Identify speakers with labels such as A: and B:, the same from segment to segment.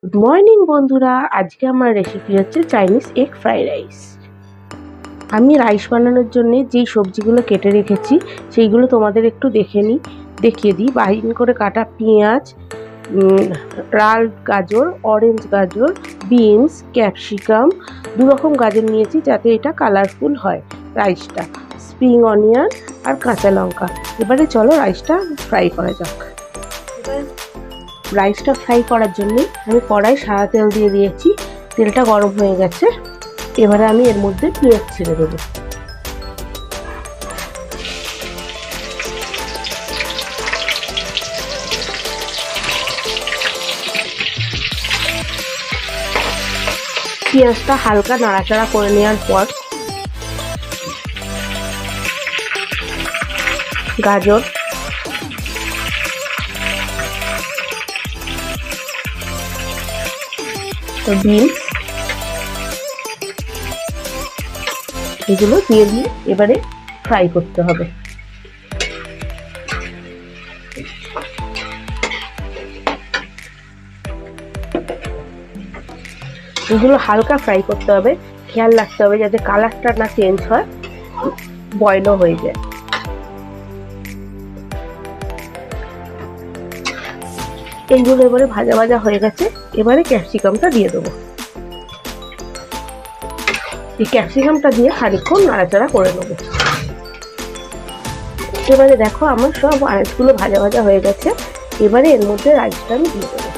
A: Good morning বন্ধুরা, আজকে আমার রেসিপি হচ্ছে চাইনিজ এগ ফ্রাইড রাইস। আমি রাইস বানানোর জন্য যেই সবজিগুলো কেটে রেখেছি সেইগুলো তোমাদের একটু দেখিয়ে দিই। বাহিন করে কাটা পেঁয়াজ, লাল গাজর, অরেঞ্জ গাজর, বিনস, ক্যাপসিকাম, দু রকম গাজর নিয়েছি যাতে এটা কালারফুল হয় রাইসটা, স্প্রিং অনিয়ন আর কাঁচা লঙ্কা। এবারে চলো রাইসটা ফ্রাই করা যাক। রাইসটা ফ্রাই করার জন্য আমি কড়াই সাদা তেল দিয়ে দিয়েছি। তেলটা গরম হয়ে গেছে। এবারে আমি এর মধ্যে পেঁয়াজ ছেড়ে দেবো। পেঁয়াজটা হালকা নাড়াচাড়া করে নেওয়ার পর গাজর, বিনস এগুলো দিয়ে এবারে ফ্রাই করতে হবে। এগুলো হালকা ফ্রাই করতে হবে, খেয়াল রাখতে হবে যাতে কালারটা না চেঞ্জ হয়, বয়েলও হয়ে যায়। এইগুলো এবারে ভাজা ভাজা হয়ে গেছে। এবারে ক্যাপসিকামটা দিয়ে দেবো। এই ক্যাপসিকামটা দিয়ে খানিকক্ষণ নাড়াচাড়া করে নেবো। এবারে দেখো আমার সব আনাজগুলো ভাজা ভাজা হয়ে গেছে। এবারে এর মধ্যে রাইসটা আমি দিয়ে দেবো।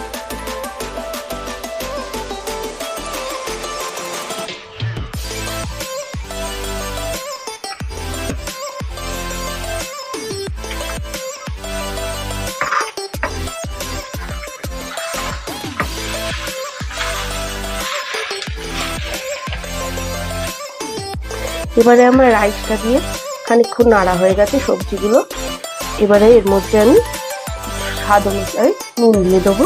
A: এবারে আমার রাইসটা দিয়ে খানিকক্ষণ নাড়া হয়ে গেছে সবজিগুলো। এবারে এর মধ্যে আমি স্বাদ অনুযায়ী নুন দিয়ে দেবো,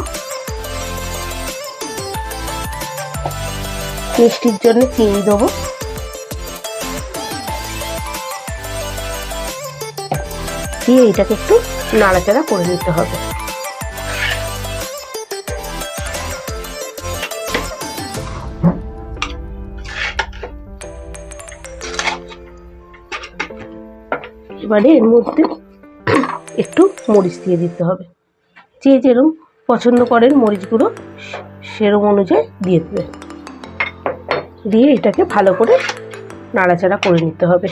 A: মিষ্টির জন্য চিনি দেবো, দিয়ে এটাকে একটু নাড়াচাড়া করে নিতে হবে। এবারে এর মধ্যে একটু মরিচ দিয়ে দিতে হবে। যে যেরকম পছন্দ করেন মরিচগুলো সেরকম অনুযায়ী দিয়ে দেবে। দিয়ে এটাকে ভালো করে নাড়াচাড়া করে নিতে হবে।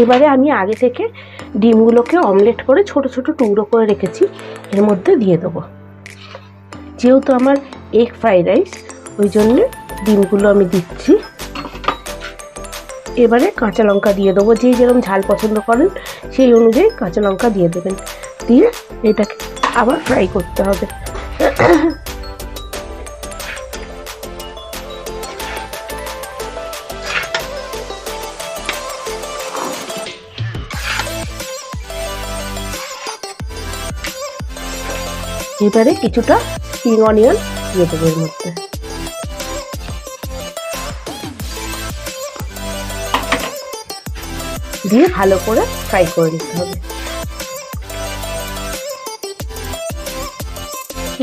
A: এবারে আমি আগে থেকে ডিমগুলোকে অমলেট করে ছোট ছোট টুকরো করে রেখেছি, এর মধ্যে দিয়ে দেবো। যেহেতু আমার এগ ফ্রাইড রাইস, ওই জন্য ডিমগুলো আমি দিচ্ছি। এবারে কাঁচা লঙ্কা দিয়ে দেবো। যে যেরকম ঝাল পছন্দ করেন সেই অনুযায়ী কাঁচা লঙ্কা দিয়ে দেবেন। দিয়ে এটাকে আবার ফ্রাই করতে হবে। এবারে কিছুটা স্প্রিং অনিয়ন দিয়ে দেবো এর মধ্যে। দিয়ে ভালো করে ফ্রাই করে নিতে হবে।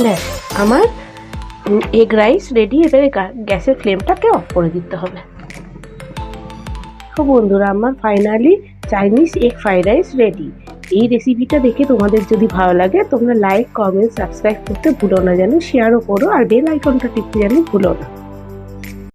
A: ব্যাস, আমার এগ রাইস রেডি। এবারে গ্যাসের ফ্লেমটাকে অফ করে দিতে হবে। তো বন্ধুরা, আমার finally Chinese egg fried rice ready. এই রেসিপিটা দেখে তোমাদের যদি ভালো লাগে তোমরা লাইক, কমেন্ট, সাবস্ক্রাইব করতে ভুলো না, যেন শেয়ারও করো, আর বেল আইকনটা টিপতে যেন ভুলো না।